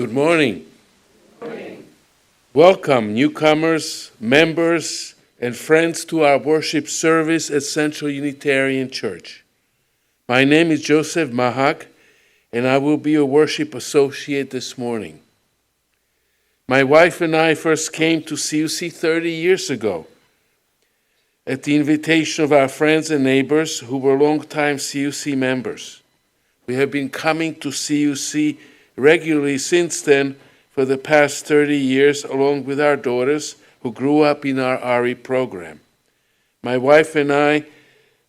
Good morning. Welcome, newcomers, members, and friends to our worship service at Central Unitarian Church. My name is Josef, Machac, and I will be your worship associate this morning. My wife and I first came to CUC 30 years ago at the invitation of our friends and neighbors who were longtime CUC members. We have been coming to CUC regularly since then for the past 30 years, along with our daughters who grew up in our RE program. My wife and I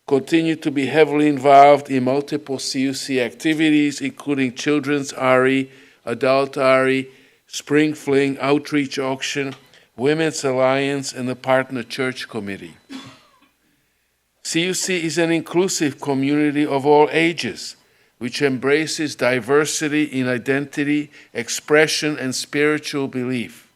continue to be heavily involved in multiple CUC activities, including children's RE, adult RE, Spring Fling, Outreach Auction, Women's Alliance, and the Partner Church Committee. CUC is an inclusive community of all ages, which embraces diversity in identity, expression, and spiritual belief.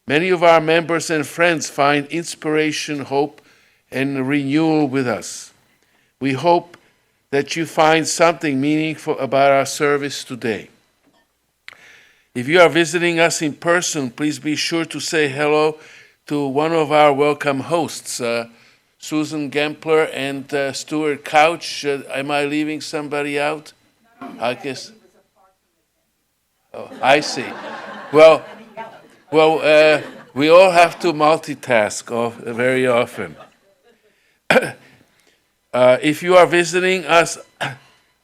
Many of our members and friends find inspiration, hope, and renewal with us. We hope that you find something meaningful about our service today. If you are visiting us in person, please be sure to say hello to one of our welcome hosts, Susan Gempler and Stuart Couch. Am I leaving somebody out? I guess. Oh, I see. Well, we all have to multitask very often. If you are visiting us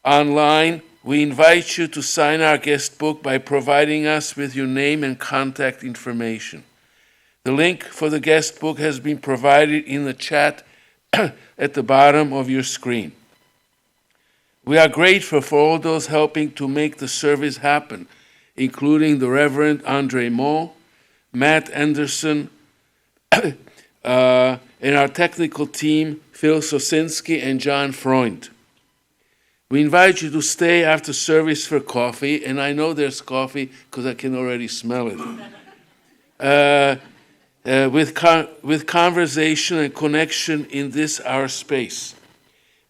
online, we invite you to sign our guest book by providing us with your name and contact information. The link for the guest book has been provided in the chat at the bottom of your screen. We are grateful for all those helping to make the service happen, including the Reverend Andrée, Matt Anderson, and our technical team, Phil Sosinsky and John Freund. We invite you to stay after service for coffee, and I know there's coffee because I can already smell it. With conversation and connection in this our space.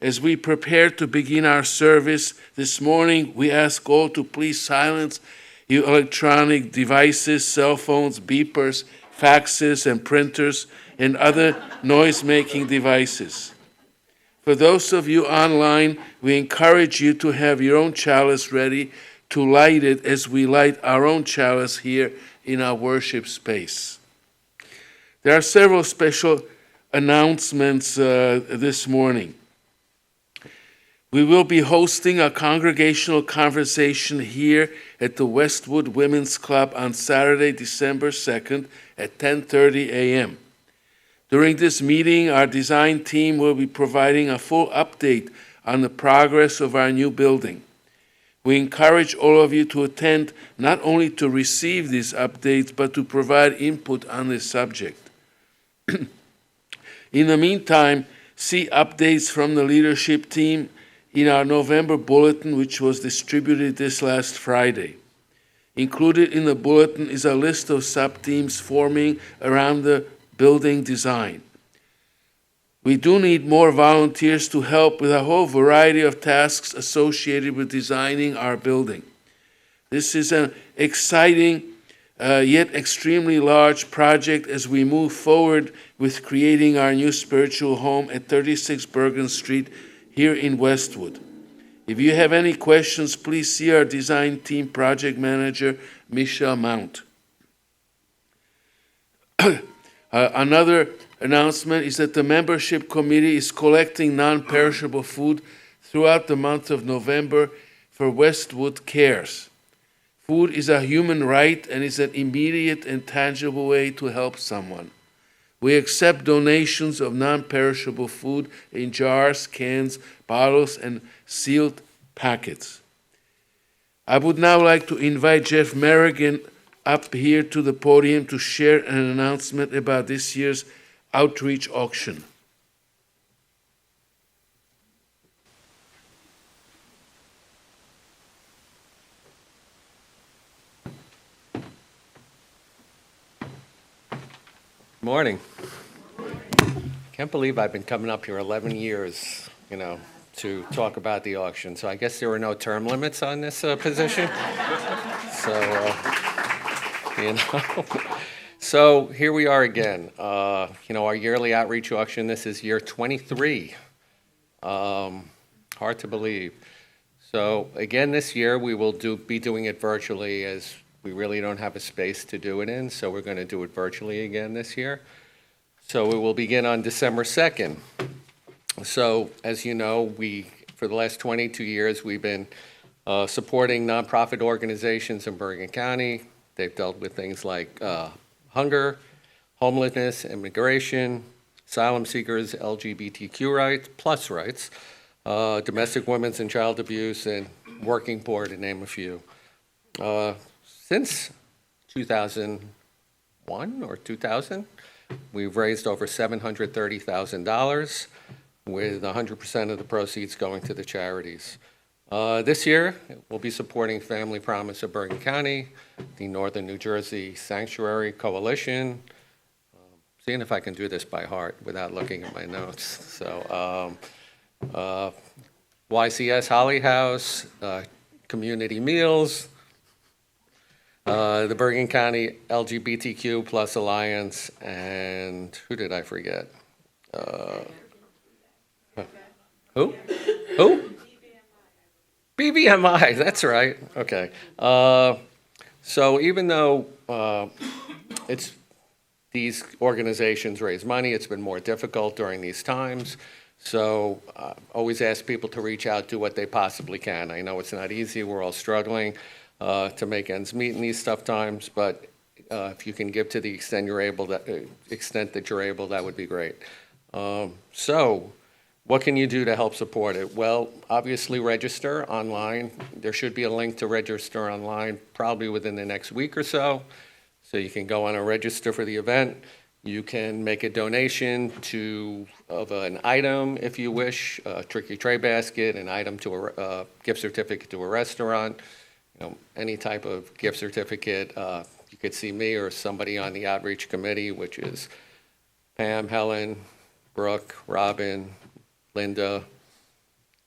As we prepare to begin our service this morning, we ask all to please silence your electronic devices, cell phones, beepers, faxes, and printers, and other noise-making devices. For those of you online, we encourage you to have your own chalice ready to light it as we light our own chalice here in our worship space. There are several special announcements this morning. We will be hosting a congregational conversation here at the Westwood Women's Club on Saturday, December 2nd at 10:30 a.m. During this meeting, our design team will be providing a full update on the progress of our new building. We encourage all of you to attend not only to receive these updates, but to provide input on this subject. In the meantime, see updates from the leadership team in our November bulletin, which was distributed this last Friday. Included in the bulletin is a list of sub-teams forming around the building design. We do need more volunteers to help with a whole variety of tasks associated with designing our building. This is an exciting yet extremely large project as we move forward with creating our new spiritual home at 36 Bergen Street here in Westwood. If you have any questions, please see our design team project manager, Michelle Mount. Another announcement is that the membership committee is collecting non-perishable food throughout the month of November for Westwood Cares. Food is a human right and is an immediate and tangible way to help someone. We accept donations of non-perishable food in jars, cans, bottles, and sealed packets. I would now like to invite Jeff Merrigan up here to the podium to share an announcement about this year's outreach auction. Morning. Can't believe I've been coming up here 11 years, to talk about the auction. So I guess there were no term limits on this position. You know. So here we are again. Our yearly outreach auction. This is year 23. Hard to believe. So again, this year we will be doing it virtually, as we really don't have a space to do it in. So we're going to do it virtually again this year. So it will begin on December 2nd. So as you know, for the last 22 years we've been supporting nonprofit organizations in Bergen County. They've dealt with things like hunger, homelessness, immigration, asylum seekers, LGBTQ rights, plus rights, domestic women's and child abuse, and working poor, to name a few. Since 2001 or 2000, we've raised over $730,000, with 100% of the proceeds going to the charities. This year, we'll be supporting Family Promise of Bergen County, the Northern New Jersey Sanctuary Coalition. Seeing if I can do this by heart without looking at my notes. So, YCS Holly House, Community Meals, the Bergen County LGBTQ Plus Alliance, and who did I forget? Who? BBMI, that's right. Okay. So even though these organizations raise money, it's been more difficult during these times. So always ask people to reach out, do what they possibly can. I know it's not easy. We're all struggling to make ends meet in these tough times, but if you can give to the extent that you're able, that would be great. So what can you do to help support it? Well, obviously register online. There should be a link to register online probably within the next week or so. So you can go on and register for the event. You can make a donation of an item if you wish, a tricky tray basket, an item to a gift certificate to a restaurant, any type of gift certificate. You could see me or somebody on the outreach committee, which is Pam, Helen, Brooke, Robin, Linda,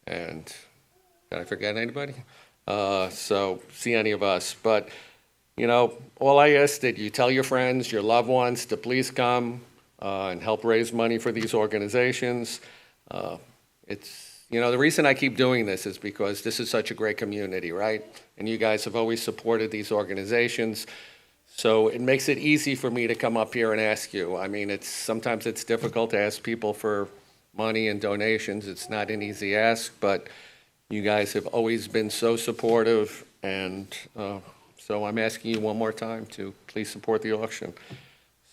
and did I forget anybody? So see any of us. But, all I ask that you tell your friends, your loved ones to please come and help raise money for these organizations. The reason I keep doing this is because this is such a great community, right? And you guys have always supported these organizations. So it makes it easy for me to come up here and ask you. I mean, sometimes it's difficult to ask people for money and donations. It's not an easy ask, but you guys have always been so supportive, and so I'm asking you one more time to please support the auction.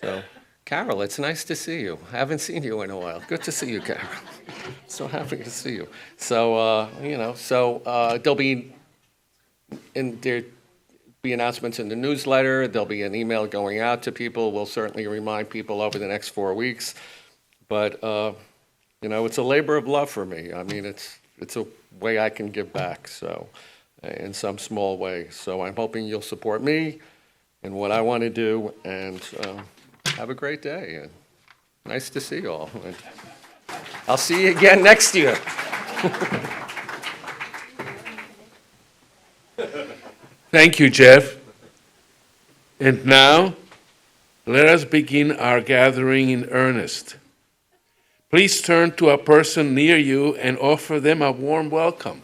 So, Carol, it's nice to see you. I haven't seen you in a while. Good to see you, Carol. So happy to see you. So, there'll be announcements in the newsletter. There'll be an email going out to people. We'll certainly remind people over the next 4 weeks. But it's a labor of love for me. I mean, it's a way I can give back, so in some small way. So I'm hoping you'll support me in what I want to do, and have a great day. And nice to see you all. And I'll see you again next year. Thank you, Jeff. And now, let us begin our gathering in earnest. Please turn to a person near you and offer them a warm welcome.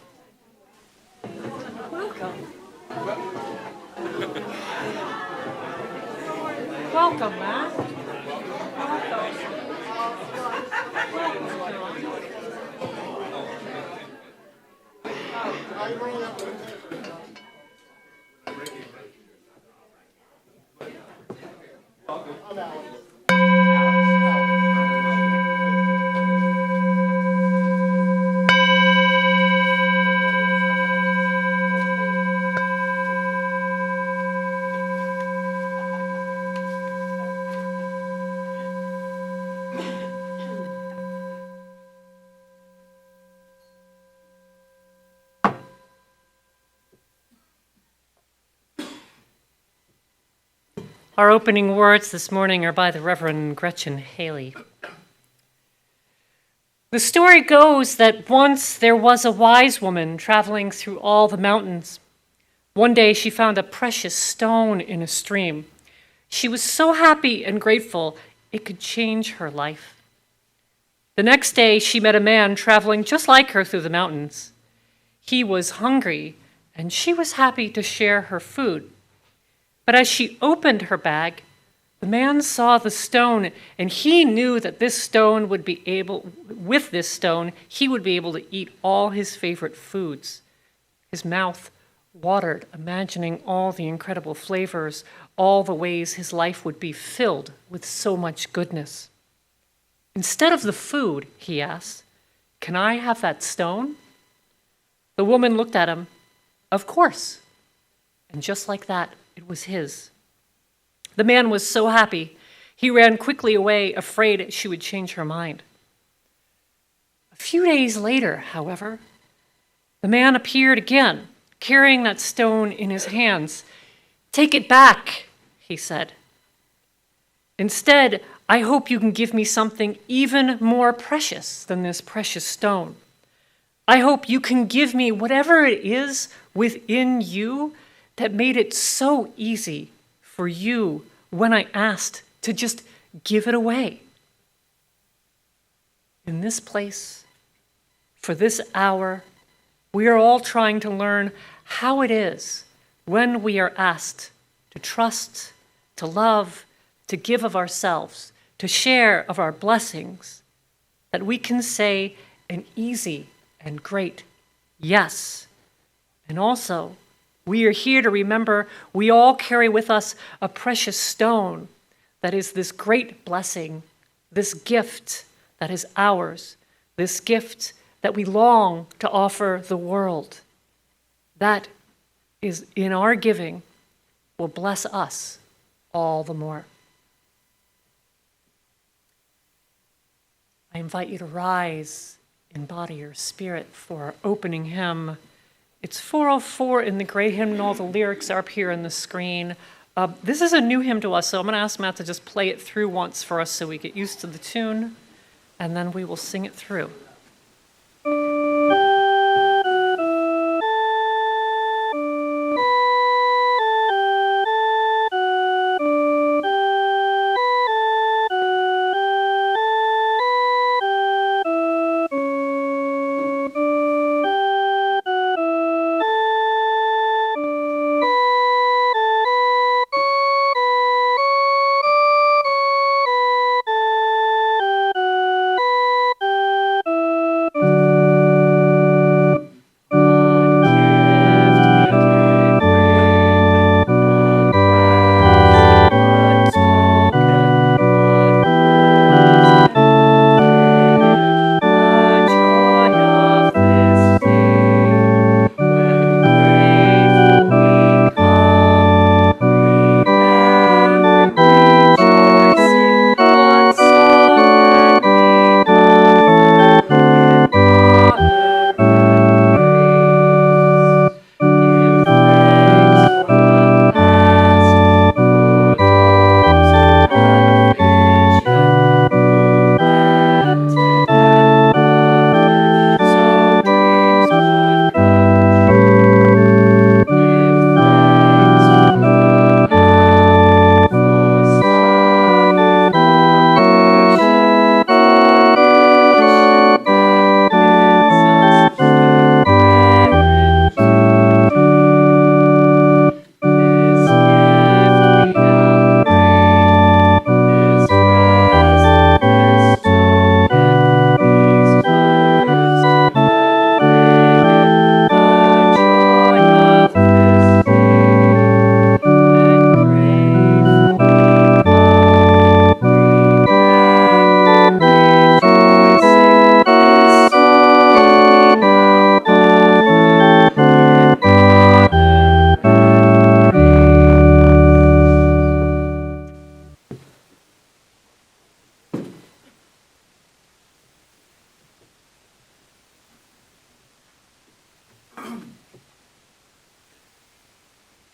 Welcome, man. Our opening words this morning are by the Reverend Gretchen Haley. The story goes that once there was a wise woman traveling through all the mountains. One day she found a precious stone in a stream. She was so happy and grateful it could change her life. The next day she met a man traveling just like her through the mountains. He was hungry and she was happy to share her food. But as she opened her bag, the man saw the stone, and he knew that with this stone, he would be able to eat all his favorite foods. His mouth watered, imagining all the incredible flavors, all the ways his life would be filled with so much goodness. Instead of the food, he asked, "Can I have that stone?" The woman looked at him. Of course. And just like that, it was his. The man was so happy, he ran quickly away, afraid she would change her mind. A few days later, however, the man appeared again, carrying that stone in his hands. "Take it back," he said. "Instead, I hope you can give me something even more precious than this precious stone. I hope you can give me whatever it is within you that made it so easy for you when I asked to just give it away." In this place, for this hour, we are all trying to learn how it is when we are asked to trust, to love, to give of ourselves, to share of our blessings, that we can say an easy and great yes. And also, we are here to remember we all carry with us a precious stone that is this great blessing, this gift that is ours, this gift that we long to offer the world. That is in our giving will bless us all the more. I invite you to rise in body or spirit for our opening hymn. It's 404 in the gray hymnal. The lyrics are up here on the screen. This is a new hymn to us, so I'm going to ask Matt to just play it through once for us so we get used to the tune, and then we will sing it through.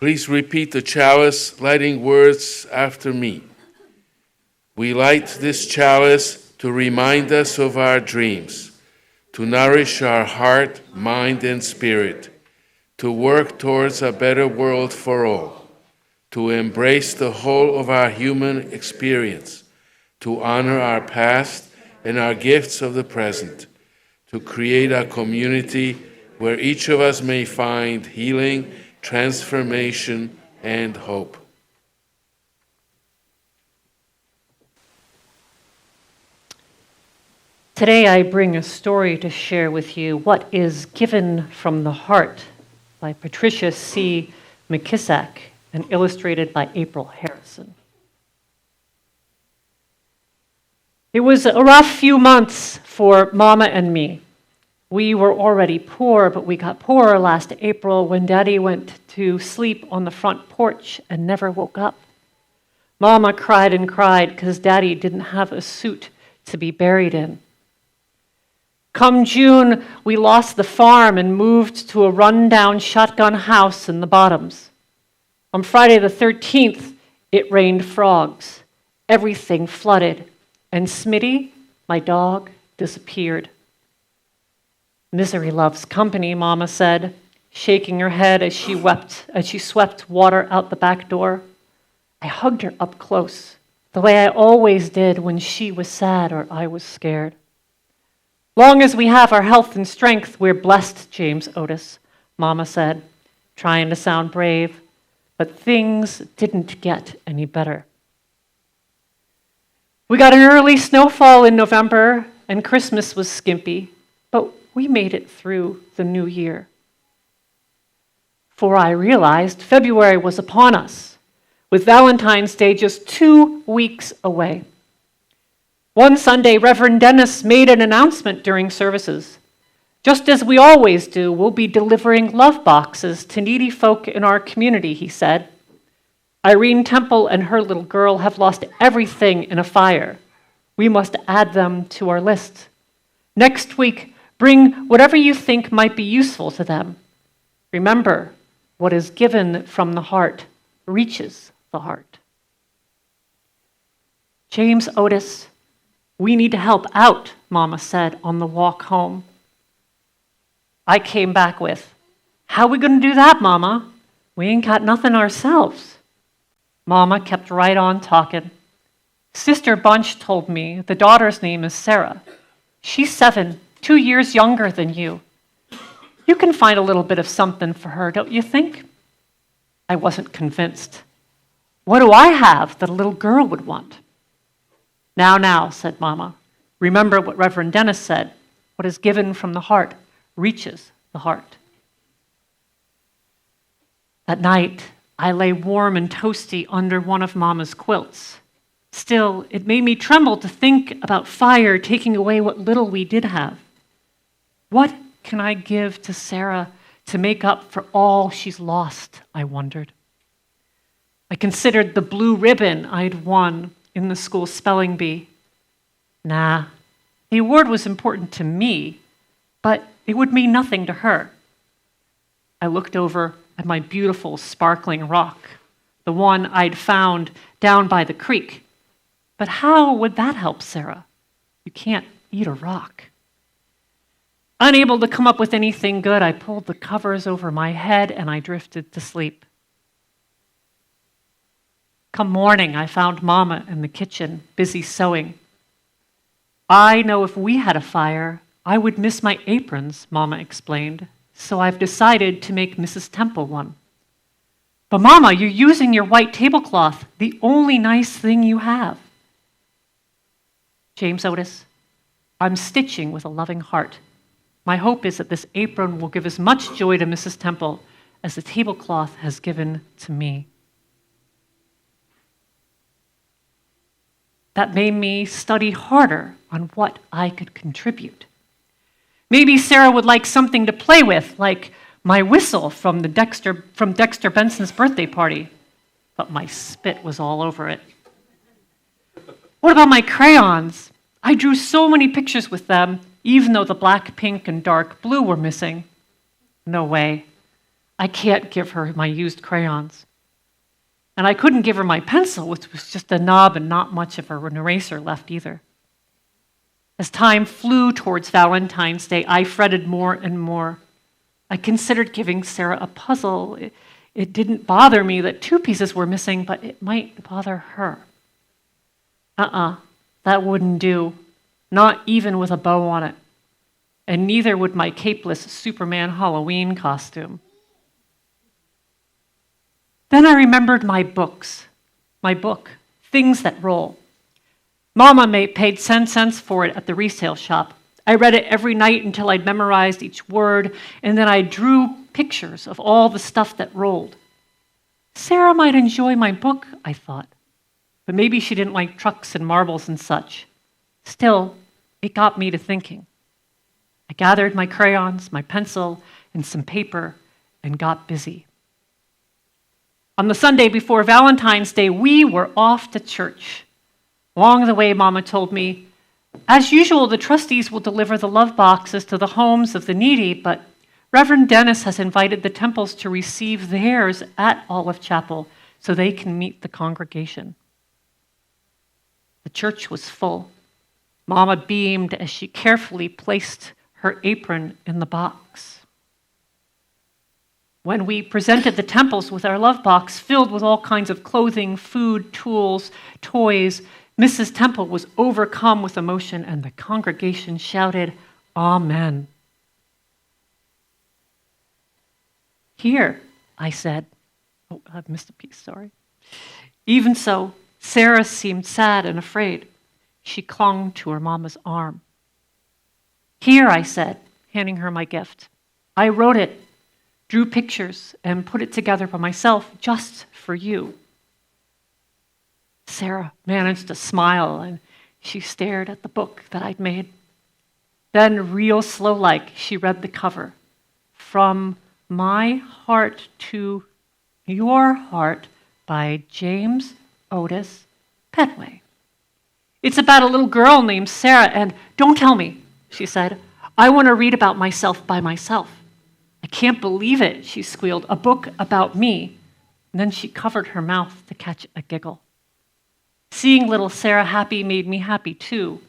Please repeat the chalice lighting words after me. We light this chalice to remind us of our dreams, to nourish our heart, mind, and spirit, to work towards a better world for all, to embrace the whole of our human experience, to honor our past and our gifts of the present, to create a community where each of us may find healing, transformation, and hope. Today I bring a story to share with you, What is Given from the Heart, by Patricia C. Machac and illustrated by April Harrison. It was a rough few months for Mama and me. We were already poor, but we got poorer last April when Daddy went to sleep on the front porch and never woke up. Mama cried and cried because Daddy didn't have a suit to be buried in. Come June, we lost the farm and moved to a run-down shotgun house in the Bottoms. On Friday the 13th, it rained frogs. Everything flooded, and Smitty, my dog, disappeared. Misery loves company, Mama said, shaking her head as she swept water out the back door. I hugged her up close, the way I always did when she was sad or I was scared. Long as we have our health and strength, we're blessed, James Otis, Mama said, trying to sound brave, but things didn't get any better. We got an early snowfall in November, and Christmas was skimpy, but we made it through the new year. For I realized February was upon us, with Valentine's Day just 2 weeks away. One Sunday, Reverend Dennis made an announcement during services. Just as we always do, we'll be delivering love boxes to needy folk in our community, he said. Irene Temple and her little girl have lost everything in a fire. We must add them to our list. Next week, bring whatever you think might be useful to them. Remember, what is given from the heart reaches the heart. James Otis, we need to help out, Mama said on the walk home. I came back with, how are we going to do that, Mama? We ain't got nothing ourselves. Mama kept right on talking. Sister Bunch told me the daughter's name is Sarah. She's 7, 2 years younger than you. You can find a little bit of something for her, don't you think? I wasn't convinced. What do I have that a little girl would want? Now, said Mama. Remember what Reverend Dennis said. What is given from the heart reaches the heart. That night, I lay warm and toasty under one of Mama's quilts. Still, it made me tremble to think about fire taking away what little we did have. What can I give to Sarah to make up for all she's lost, I wondered. I considered the blue ribbon I'd won in the school spelling bee. Nah, the award was important to me, but it would mean nothing to her. I looked over at my beautiful sparkling rock, the one I'd found down by the creek. But how would that help Sarah? You can't eat a rock. Unable to come up with anything good, I pulled the covers over my head and I drifted to sleep. Come morning, I found Mama in the kitchen, busy sewing. I know if we had a fire, I would miss my aprons, Mama explained, so I've decided to make Mrs. Temple one. But Mama, you're using your white tablecloth, the only nice thing you have. James Otis, I'm stitching with a loving heart. My hope is that this apron will give as much joy to Mrs. Temple as the tablecloth has given to me. That made me study harder on what I could contribute. Maybe Sarah would like something to play with, like my whistle from Dexter Benson's birthday party, but my spit was all over it. What about my crayons? I drew so many pictures with them, even though the black, pink, and dark blue were missing. No way. I can't give her my used crayons. And I couldn't give her my pencil, which was just a knob and not much of an eraser left either. As time flew towards Valentine's Day, I fretted more and more. I considered giving Sarah a puzzle. It didn't bother me that 2 pieces were missing, but it might bother her. That wouldn't do, not even with a bow on it. And neither would my capeless Superman Halloween costume. Then I remembered my book, Things That Roll. Mama paid 10 cents for it at the resale shop. I read it every night until I'd memorized each word, and then I drew pictures of all the stuff that rolled. Sarah might enjoy my book, I thought, but maybe she didn't like trucks and marbles and such. Still, it got me to thinking. I gathered my crayons, my pencil, and some paper, and got busy. On the Sunday before Valentine's Day, we were off to church. Along the way, Mama told me, as usual, the trustees will deliver the love boxes to the homes of the needy, but Reverend Dennis has invited the Temples to receive theirs at Olive Chapel so they can meet the congregation. The church was full. Mama beamed as she carefully placed her apron in the box. When we presented the Temples with our love box filled with all kinds of clothing, food, tools, toys, Mrs. Temple was overcome with emotion, and the congregation shouted, "Amen." "Here," I said. Oh, I've missed a piece, sorry. Even so, Sarah seemed sad and afraid. She clung to her mama's arm. "Here," I said, handing her my gift. "I wrote it, drew pictures, and put it together by myself just for you." Sarah managed to smile, and she stared at the book that I'd made. Then, real slow-like, she read the cover. From My Heart to Your Heart by James Otis Petway. It's about a little girl named Sarah, and don't tell me, she said. I want to read about myself by myself. I can't believe it, she squealed, a book about me. And then she covered her mouth to catch a giggle. Seeing little Sarah happy made me happy too.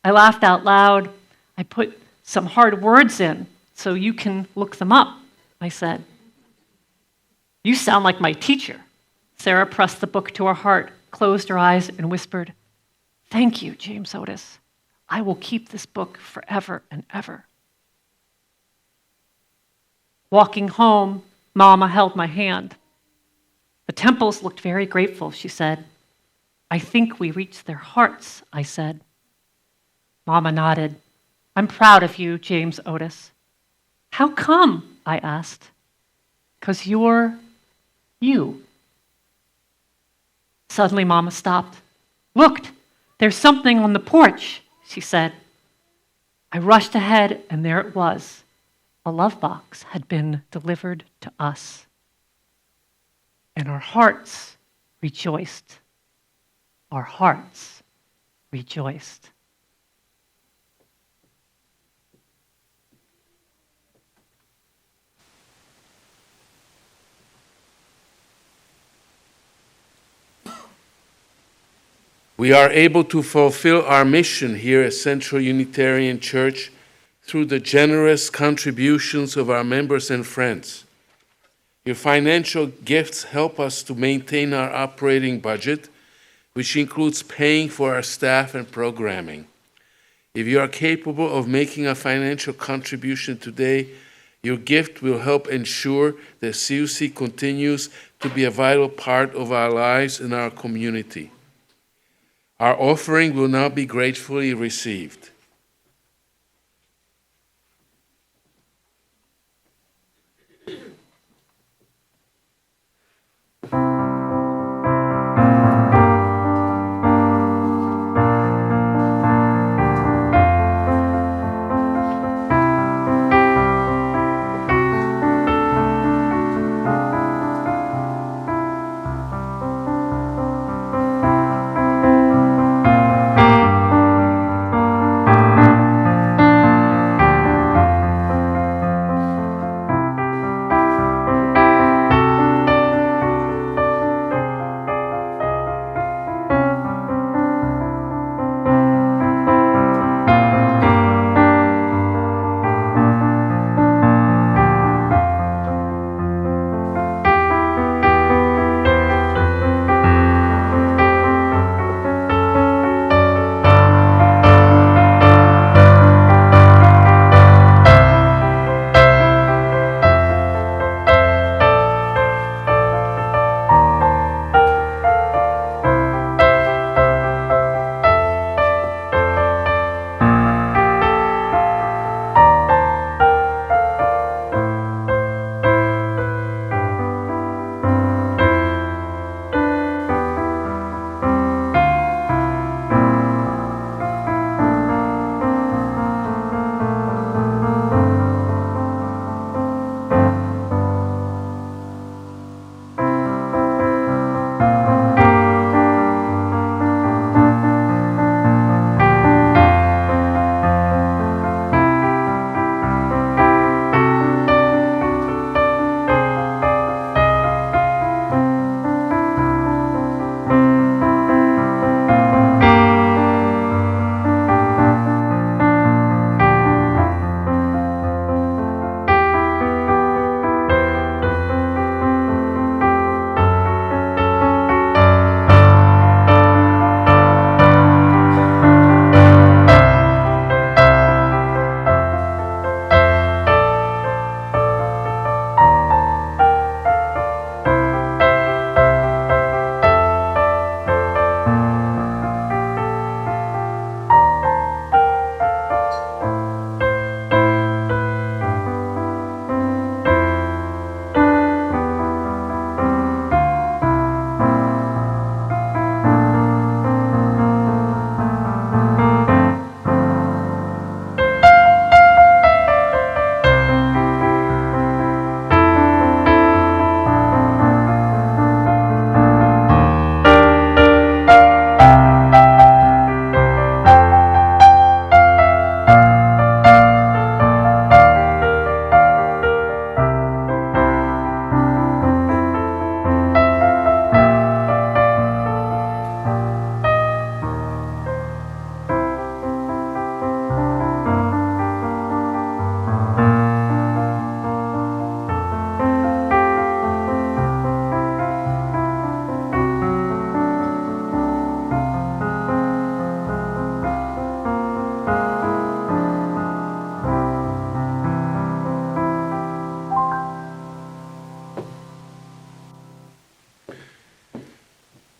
I laughed out loud. I put some hard words in so you can look them up, I said. You sound like my teacher. Sarah pressed the book to her heart, closed her eyes, and whispered, Thank you, James Otis. I will keep this book forever and ever. Walking home, Mama held my hand. The Temples looked very grateful, she said. I think we reached their hearts, I said. Mama nodded. I'm proud of you, James Otis. How come? I asked. 'Cause you're you. Suddenly, Mama stopped. Looked, there's something on the porch, she said. I rushed ahead, and there it was. A love box had been delivered to us. And our hearts rejoiced. Our hearts rejoiced. We are able to fulfill our mission here at Central Unitarian Church through the generous contributions of our members and friends. Your financial gifts help us to maintain our operating budget, which includes paying for our staff and programming. If you are capable of making a financial contribution today, your gift will help ensure that CUC continues to be a vital part of our lives and our community. Our offering will now be gratefully received.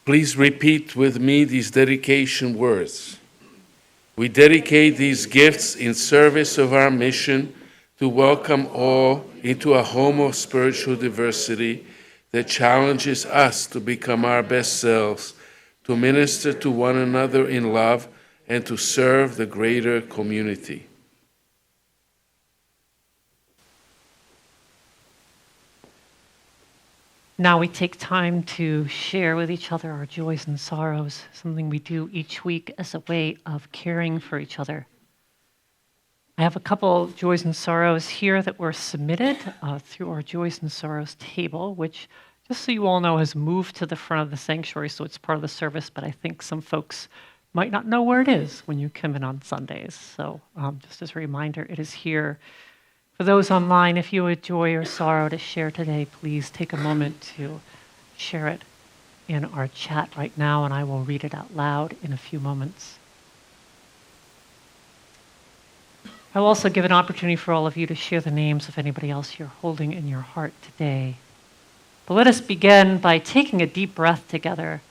Please repeat with me these dedication words. We dedicate these gifts in service of our mission to welcome all into a home of spiritual diversity that challenges us to become our best selves, to minister to one another in love, and to serve the greater community. Now we take time to share with each other our joys and sorrows, something we do each week as a way of caring for each other. I have a couple of joys and sorrows here that were submitted through our joys and sorrows table, which, just so you all know, has moved to the front of the sanctuary, so it's part of the service, but I think some folks might not know where it is when you come in on Sundays. So just as a reminder, it is here. For those online, if you have joy or sorrow to share today, please take a moment to share it in our chat right now, and I will read it out loud in a few moments. I'll also give an opportunity for all of you to share the names of anybody else you're holding in your heart today. But let us begin by taking a deep breath together,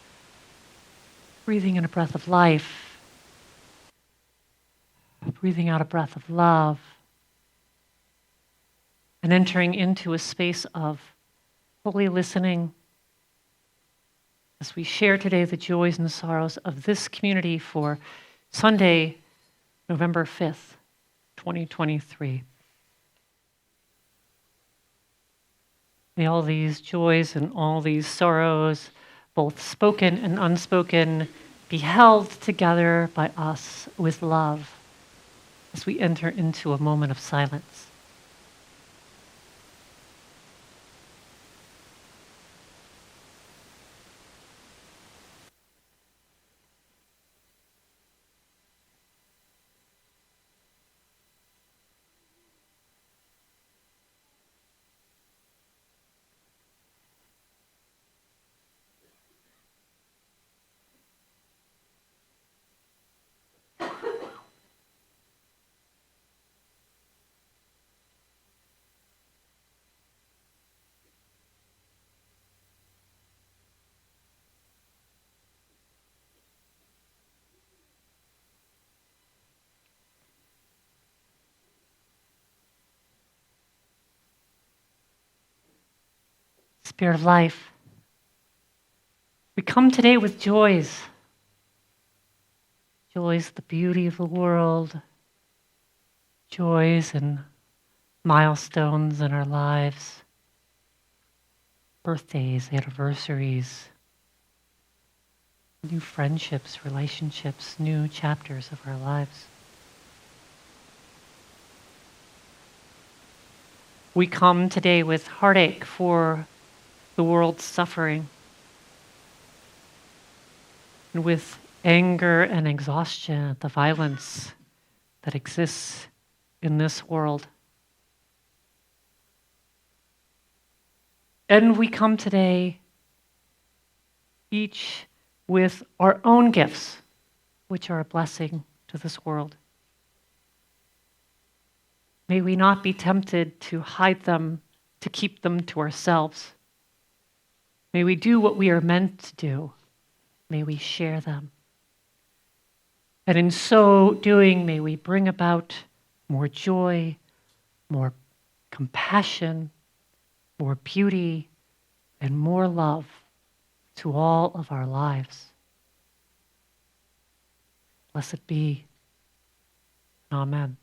breathing in a breath of life, breathing out a breath of love, and entering into a space of holy listening as we share today the joys and sorrows of this community for Sunday, November 5th, 2023. May all these joys and all these sorrows, both spoken and unspoken, be held together by us with love as we enter into a moment of silence. Spirit of life, we come today with joys. Joys, the beauty of the world. Joys and milestones in our lives. Birthdays, anniversaries. New friendships, relationships, new chapters of our lives. We come today with heartache for the world's suffering, and with anger and exhaustion at the violence that exists in this world. And we come today each with our own gifts, which are a blessing to this world. May we not be tempted to hide them, to keep them to ourselves. May we do what we are meant to do. May we share them. And in so doing, may we bring about more joy, more compassion, more beauty, and more love to all of our lives. Blessed be. Amen.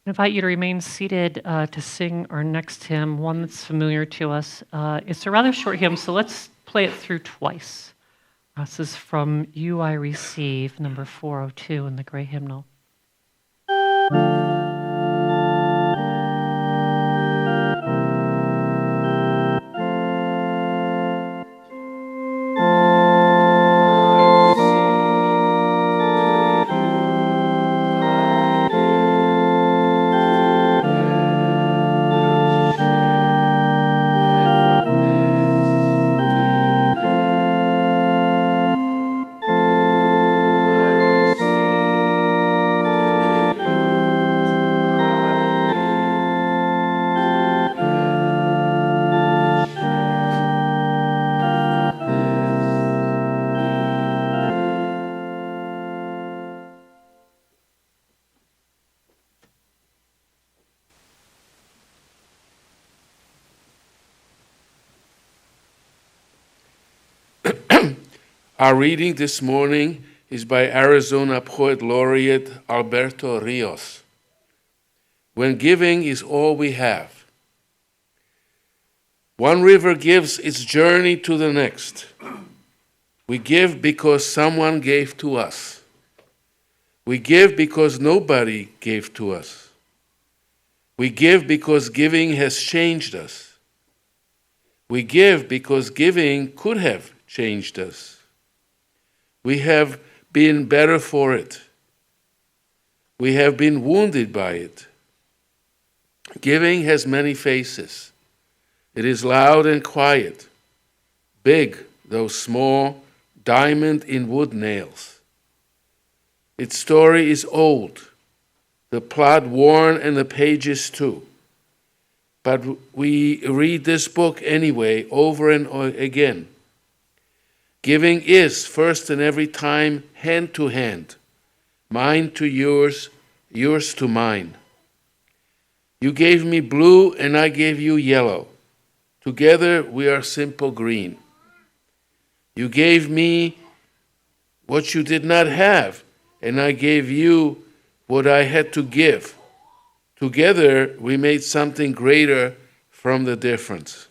I invite you to remain seated to sing our next hymn, one that's familiar to us. It's a rather short hymn, so let's play it through twice. This is from You I Receive, number 402 in the Gray Hymnal. Our reading this morning is by Arizona Poet Laureate Alberto Rios. When giving is all we have. One river gives its journey to the next. We give because someone gave to us. We give because nobody gave to us. We give because giving has changed us. We give because giving could have changed us. We have been better for it. We have been wounded by it. Giving has many faces. It is loud and quiet, big though small, diamond in wood nails. Its story is old, the plot worn and the pages too. But we read this book anyway, over and again. Giving is, first and every time, hand to hand, mine to yours, yours to mine. You gave me blue and I gave you yellow. Together we are simple green. You gave me what you did not have, and I gave you what I had to give. Together we made something greater from the difference.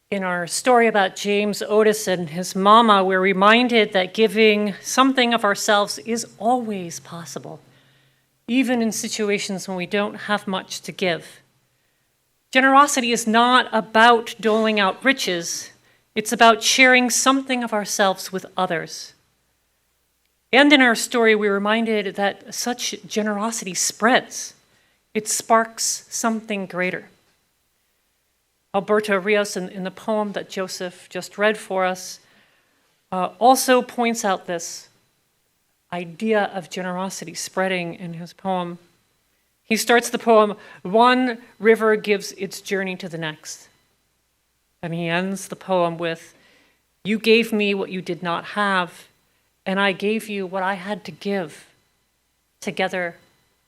In our story about James Otis and his mama, we're reminded that giving something of ourselves is always possible, even in situations when we don't have much to give. Generosity is not about doling out riches. It's about sharing something of ourselves with others. And in our story, we're reminded that such generosity spreads. It sparks something greater. Alberto Rios, in the poem that Josef just read for us, also points out this idea of generosity spreading in his poem. He starts the poem, "One river gives its journey to the next." And he ends the poem with, "You gave me what you did not have, and I gave you what I had to give. Together,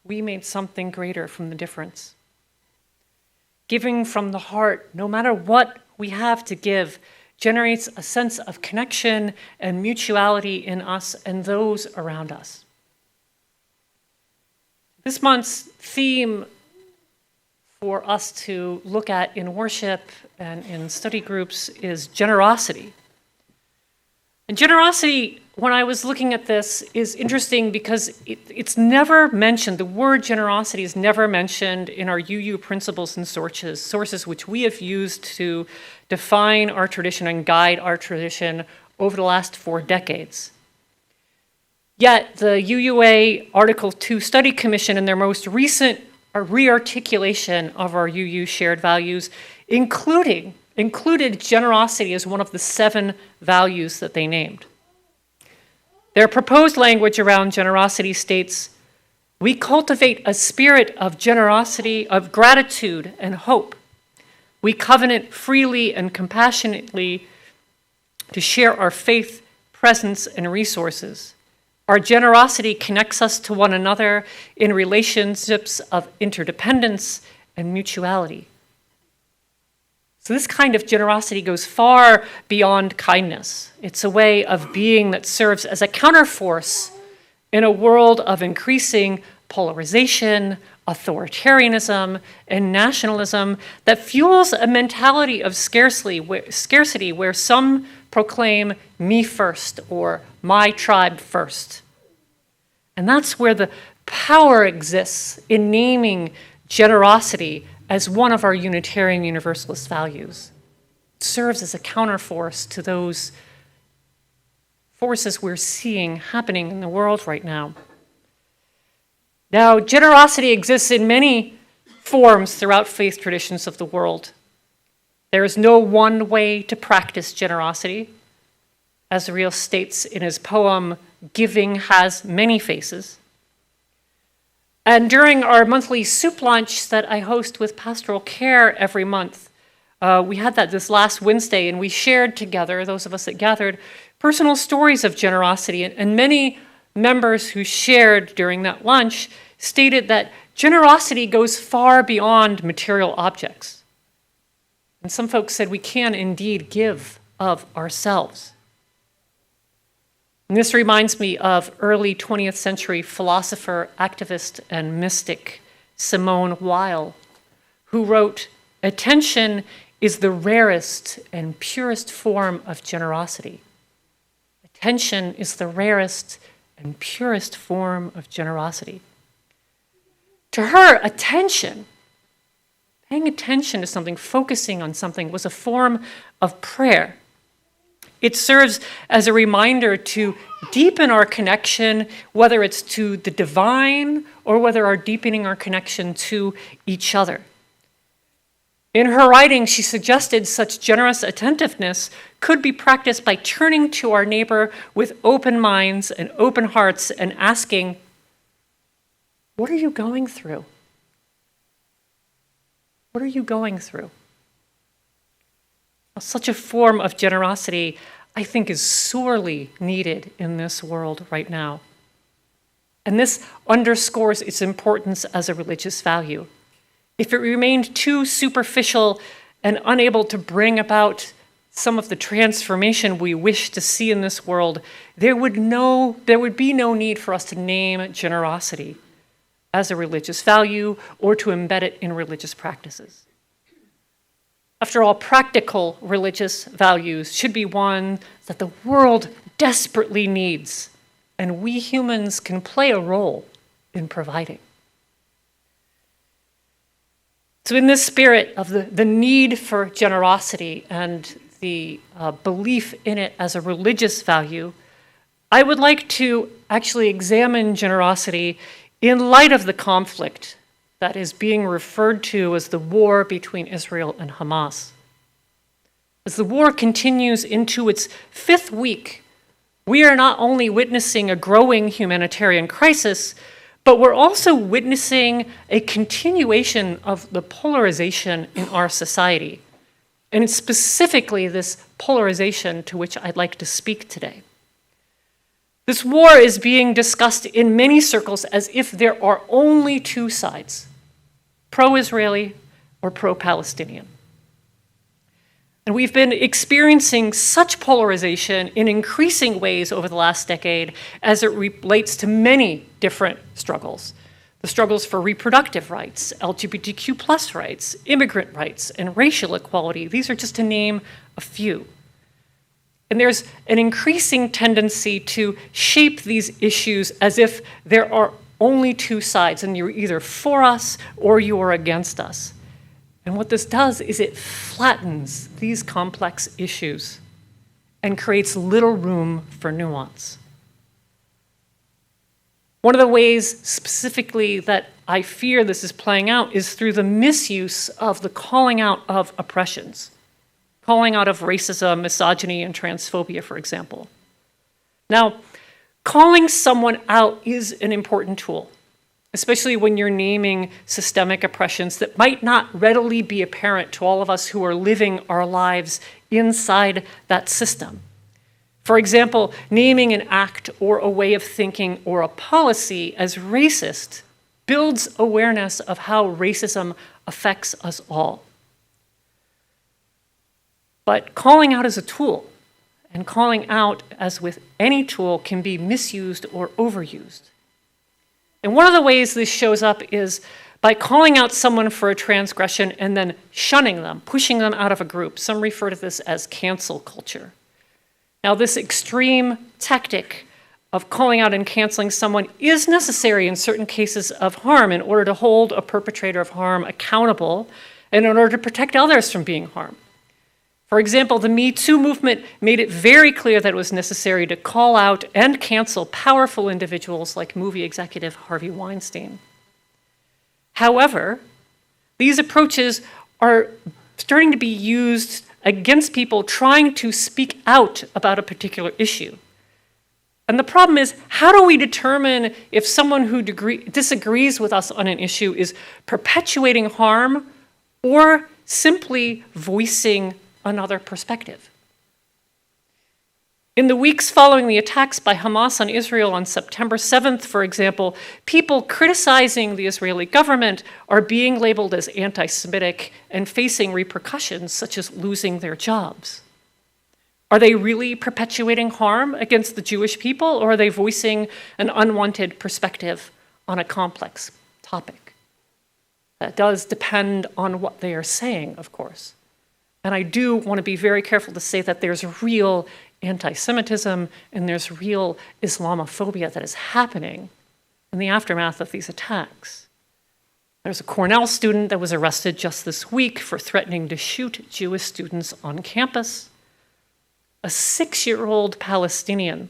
we made something greater from the difference." Giving from the heart, no matter what we have to give, generates a sense of connection and mutuality in us and those around us. This month's theme for us to look at in worship and in study groups is generosity. And generosity, when I was looking at this, is interesting because it's never mentioned. The word generosity is never mentioned in our UU principles and sources which we have used to define our tradition and guide our tradition over the last 4 decades. Yet the UUA Article 2 Study Commission, in their most recent re-articulation of our UU shared values, included generosity as one of the 7 values that they named. Their proposed language around generosity states, "We cultivate a spirit of generosity, of gratitude and hope. We covenant freely and compassionately to share our faith, presence, and resources. Our generosity connects us to one another in relationships of interdependence and mutuality." So this kind of generosity goes far beyond kindness. It's a way of being that serves as a counterforce in a world of increasing polarization, authoritarianism, and nationalism that fuels a mentality of scarcity where some proclaim me first or my tribe first. And that's where the power exists in naming generosity as one of our Unitarian Universalist values. It serves as a counterforce to those forces we're seeing happening in the world right now. Now, generosity exists in many forms throughout faith traditions of the world. There is no one way to practice generosity. as Riel states in his poem, "Giving has many faces." And during our monthly soup lunch that I host with Pastoral Care every month, we had that this last Wednesday, and we shared together, those of us that gathered, personal stories of generosity. And many members who shared during that lunch stated that generosity goes far beyond material objects. And some folks said we can indeed give of ourselves. And this reminds me of early 20th century philosopher, activist, and mystic Simone Weil, who wrote, "Attention is the rarest and purest form of generosity." Attention is the rarest and purest form of generosity. To her, attention, paying attention to something, focusing on something, was a form of prayer. It serves as a reminder to deepen our connection, whether it's to the divine or whether our deepening our connection to each other. In her writing, she suggested such generous attentiveness could be practiced by turning to our neighbor with open minds and open hearts and asking, "What are you going through? What are you going through?" Such a form of generosity, I think, is sorely needed in this world right now. And this underscores its importance as a religious value. If it remained too superficial and unable to bring about some of the transformation we wish to see in this world, there would be no need for us to name generosity as a religious value or to embed it in religious practices. After all, practical religious values should be one that the world desperately needs, and we humans can play a role in providing. So in this spirit of the need for generosity and the belief in it as a religious value, I would like to actually examine generosity in light of the conflict that is being referred to as the war between Israel and Hamas. As the war continues into its 5th week, we are not only witnessing a growing humanitarian crisis, but we're also witnessing a continuation of the polarization in our society. And it's specifically this polarization to which I'd like to speak today. This war is being discussed in many circles as if there are only two sides, pro-Israeli or pro-Palestinian. And we've been experiencing such polarization in increasing ways over the last decade as it relates to many different struggles. The struggles for reproductive rights, LGBTQ+ rights, immigrant rights, and racial equality. These are just to name a few. And there's an increasing tendency to shape these issues as if there are only two sides, and you're either for us or you are against us. And what this does is it flattens these complex issues and creates little room for nuance. One of the ways specifically that I fear this is playing out is through the misuse of the calling out of oppressions, calling out of racism, misogyny, and transphobia, for example. Now, calling someone out is an important tool, especially when you're naming systemic oppressions that might not readily be apparent to all of us who are living our lives inside that system. For example, naming an act or a way of thinking or a policy as racist builds awareness of how racism affects us all. But calling out is a tool, and calling out, as with any tool, can be misused or overused. And one of the ways this shows up is by calling out someone for a transgression and then shunning them, pushing them out of a group. Some refer to this as cancel culture. Now, this extreme tactic of calling out and canceling someone is necessary in certain cases of harm in order to hold a perpetrator of harm accountable and in order to protect others from being harmed. For example, the Me Too movement made it very clear that it was necessary to call out and cancel powerful individuals like movie executive Harvey Weinstein. However, these approaches are starting to be used against people trying to speak out about a particular issue. And the problem is, how do we determine if someone who disagrees with us on an issue is perpetuating harm or simply voicing another perspective? In the weeks following the attacks by Hamas on Israel on September 7th, for example, people criticizing the Israeli government are being labeled as anti-Semitic and facing repercussions such as losing their jobs. Are they really perpetuating harm against the Jewish people, or are they voicing an unwanted perspective on a complex topic? That does depend on what they are saying, of course. And I do want to be very careful to say that there's real anti-Semitism and there's real Islamophobia that is happening in the aftermath of these attacks. There's a Cornell student that was arrested just this week for threatening to shoot Jewish students on campus. A 6-year-old Palestinian,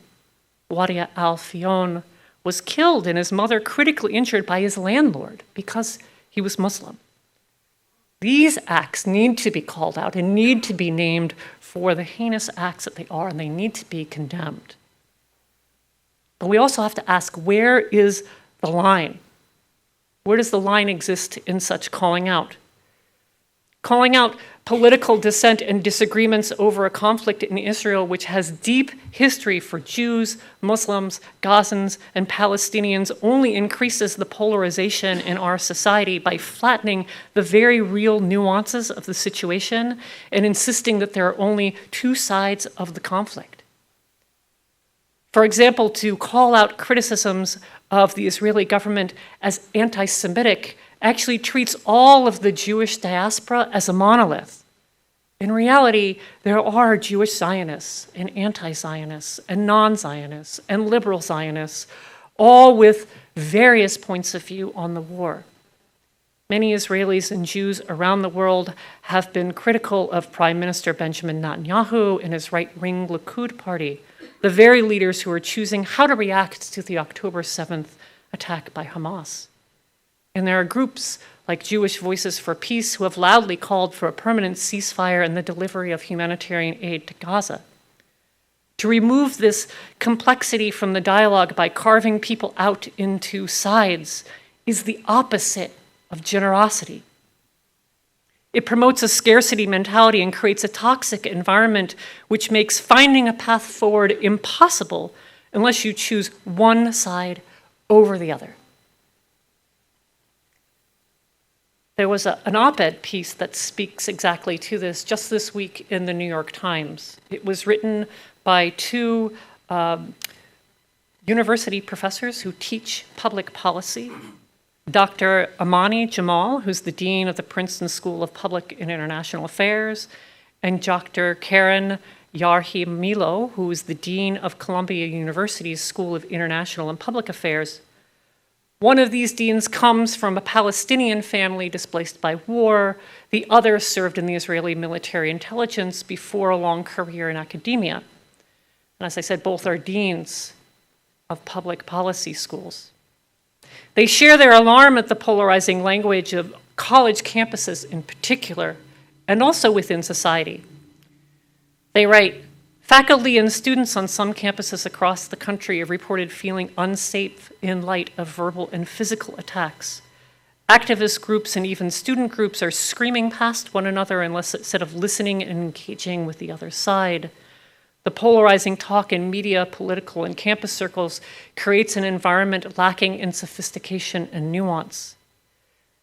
Wadia Al-Fion, was killed and his mother critically injured by his landlord because he was Muslim. These acts need to be called out and need to be named for the heinous acts that they are, and they need to be condemned. But we also have to ask, where is the line? Where does the line exist in such calling out? Calling out political dissent and disagreements over a conflict in Israel which has deep history for Jews, Muslims, Gazans, and Palestinians only increases the polarization in our society by flattening the very real nuances of the situation and insisting that there are only two sides of the conflict. For example, to call out criticisms of the Israeli government as anti-Semitic actually treats all of the Jewish diaspora as a monolith. In reality, there are Jewish Zionists and anti-Zionists and non-Zionists and liberal Zionists, all with various points of view on the war. Many Israelis and Jews around the world have been critical of Prime Minister Benjamin Netanyahu and his right-wing Likud party, the very leaders who are choosing how to react to the October 7th attack by Hamas. And there are groups like Jewish Voices for Peace who have loudly called for a permanent ceasefire and the delivery of humanitarian aid to Gaza. To remove this complexity from the dialogue by carving people out into sides is the opposite of generosity. It promotes a scarcity mentality and creates a toxic environment which makes finding a path forward impossible unless you choose one side over the other. There was an op-ed piece that speaks exactly to this just this week in the New York Times. It was written by two university professors who teach public policy, Dr. Amani Jamal, who's the dean of the Princeton School of Public and International Affairs, and Dr. Karen Yarhi-Milo, who is the dean of Columbia University's School of International and Public Affairs. One of these deans comes from a Palestinian family displaced by war. The other served in the Israeli military intelligence before a long career in academia. And as I said, both are deans of public policy schools. They share their alarm at the polarizing language of college campuses in particular, and also within society. They write, faculty and students on some campuses across the country have reported feeling unsafe in light of verbal and physical attacks. Activist groups and even student groups are screaming past one another instead of listening and engaging with the other side. The polarizing talk in media, political, and campus circles creates an environment lacking in sophistication and nuance.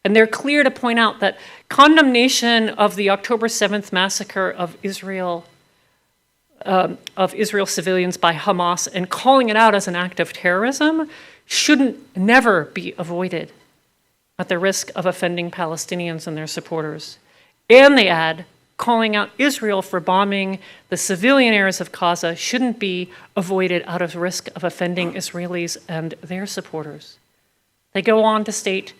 And they're clear to point out that condemnation of the October 7th massacre of Israel civilians by Hamas and calling it out as an act of terrorism shouldn't never be avoided at the risk of offending Palestinians and their supporters. And they add, calling out Israel for bombing the civilian areas of Gaza shouldn't be avoided out of risk of offending Israelis and their supporters. They go on to state,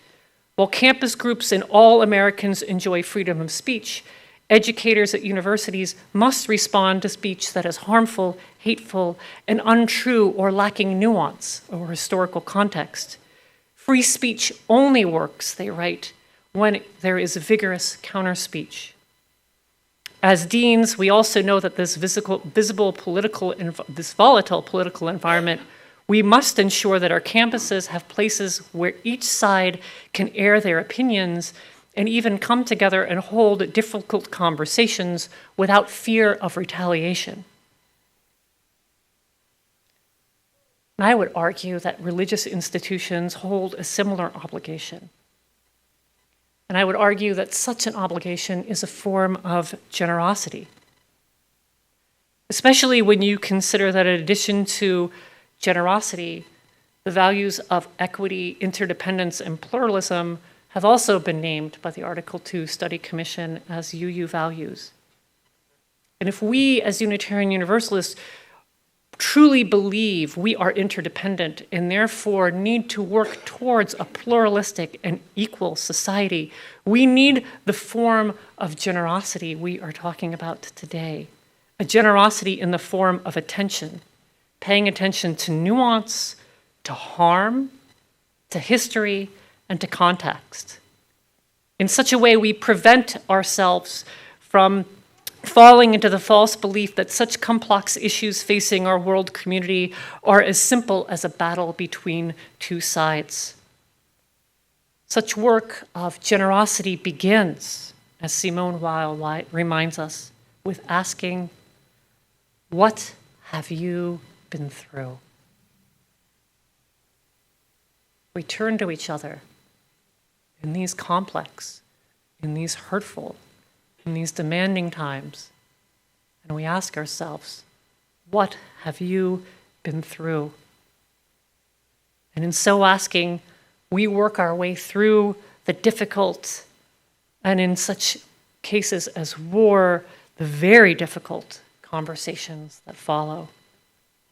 while campus groups and all Americans enjoy freedom of speech, educators at universities must respond to speech that is harmful, hateful, and untrue or lacking nuance or historical context. Free speech only works, they write, when there is vigorous counter-speech. As deans, we also know that this this volatile political environment, we must ensure that our campuses have places where each side can air their opinions and even come together and hold difficult conversations without fear of retaliation. And I would argue that religious institutions hold a similar obligation. And I would argue that such an obligation is a form of generosity, especially when you consider that in addition to generosity, the values of equity, interdependence, and pluralism have also been named by the Article 2 Study Commission as UU values. And if we, as Unitarian Universalists, truly believe we are interdependent and therefore need to work towards a pluralistic and equal society, we need the form of generosity we are talking about today. A generosity in the form of attention, paying attention to nuance, to harm, to history, and to context. In such a way, we prevent ourselves from falling into the false belief that such complex issues facing our world community are as simple as a battle between two sides. Such work of generosity begins, as Simone Weil reminds us, with asking, "What have you been through?" We turn to each other in these complex, in these hurtful, in these demanding times, and we ask ourselves, what have you been through? And in so asking, we work our way through the difficult, and in such cases as war, the very difficult conversations that follow.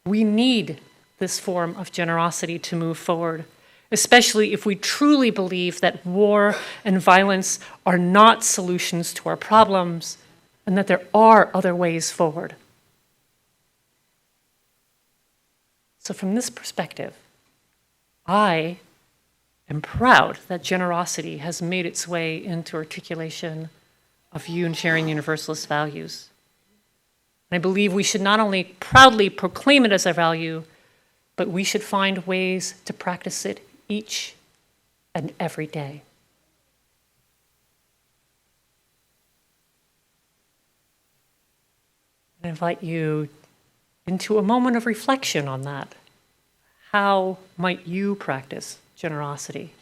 We need this form of generosity to move forward, especially if we truly believe that war and violence are not solutions to our problems and that there are other ways forward. So from this perspective, I am proud that generosity has made its way into articulation of Unitarian Universalist values. And I believe we should not only proudly proclaim it as our value, but we should find ways to practice it each and every day. I invite you into a moment of reflection on that. How might you practice generosity?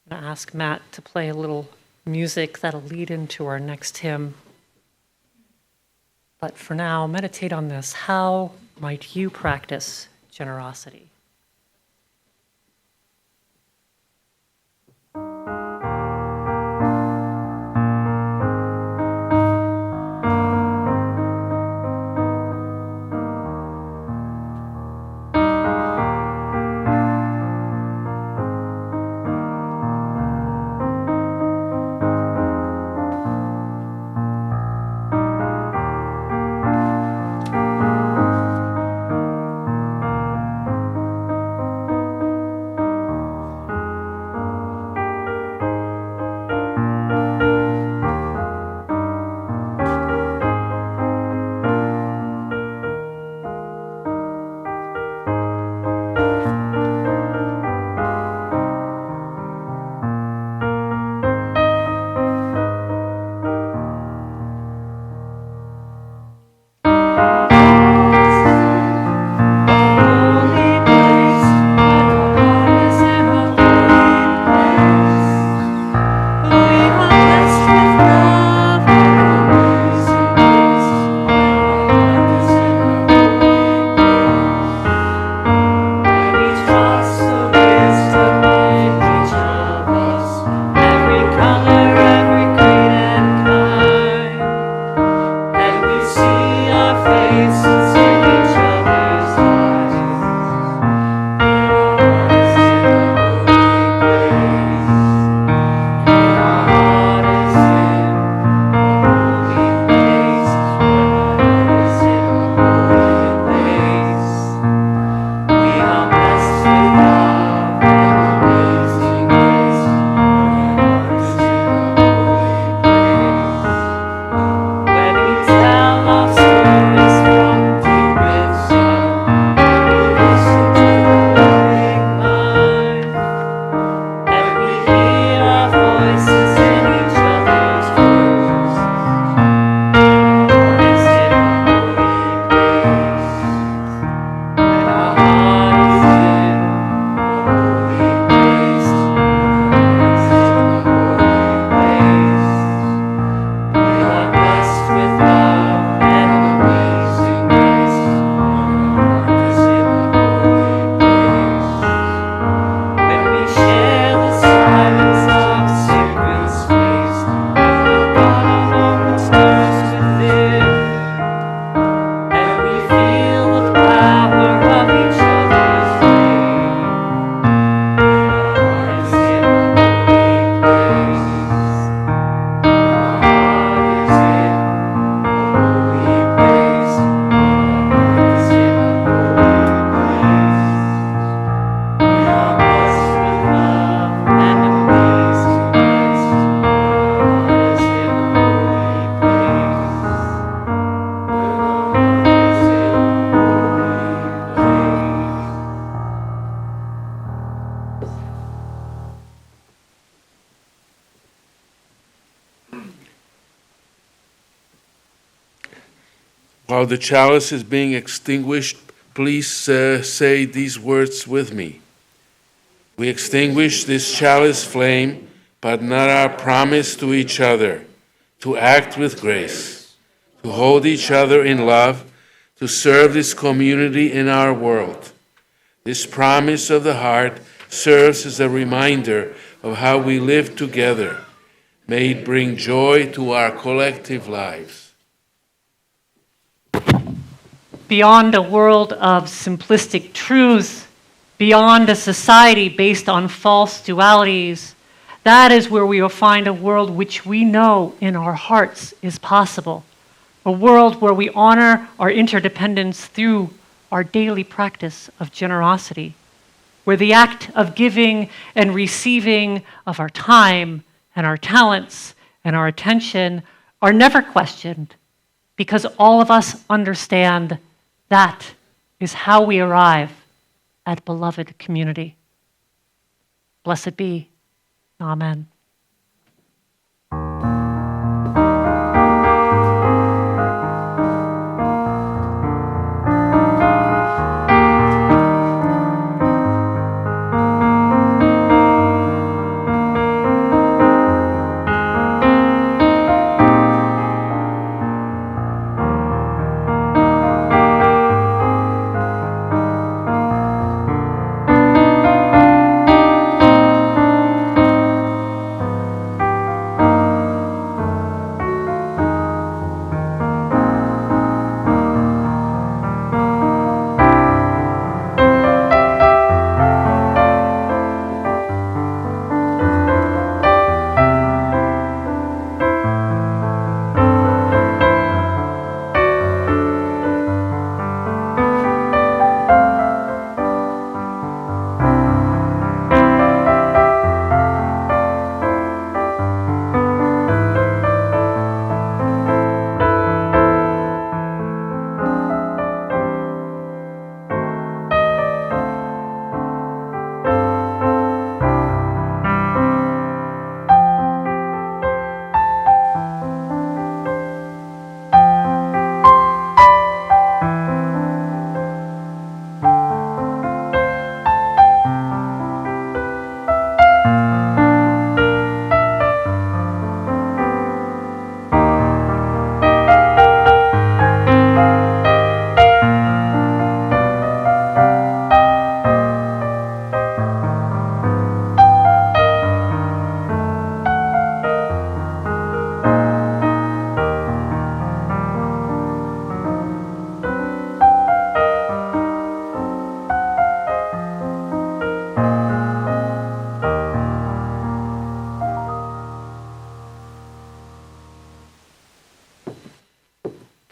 I'm going to ask Matt to play a little music that'll lead into our next hymn. But for now, meditate on this. How might you practice generosity? While the chalice is being extinguished, please say these words with me. We extinguish this chalice flame, but not our promise to each other, to act with grace, to hold each other in love, to serve this community in our world. This promise of the heart serves as a reminder of how we live together. May it bring joy to our collective lives. Beyond a world of simplistic truths, beyond a society based on false dualities, that is where we will find a world which we know in our hearts is possible. A world where we honor our interdependence through our daily practice of generosity, where the act of giving and receiving of our time and our talents and our attention are never questioned, because all of us understand that is how we arrive at beloved community. Blessed be. Amen.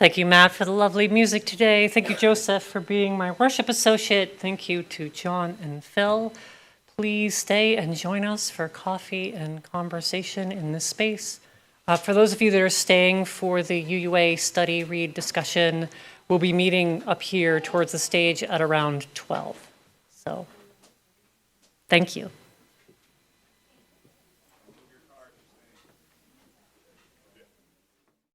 Thank you, Matt, for the lovely music today. Thank you, Josef, for being my worship associate. Thank you to John and Phil. Please stay and join us for coffee and conversation in this space. For those of you that are staying for the UUA study read discussion, we'll be meeting up here towards the stage at around 12. So, thank you.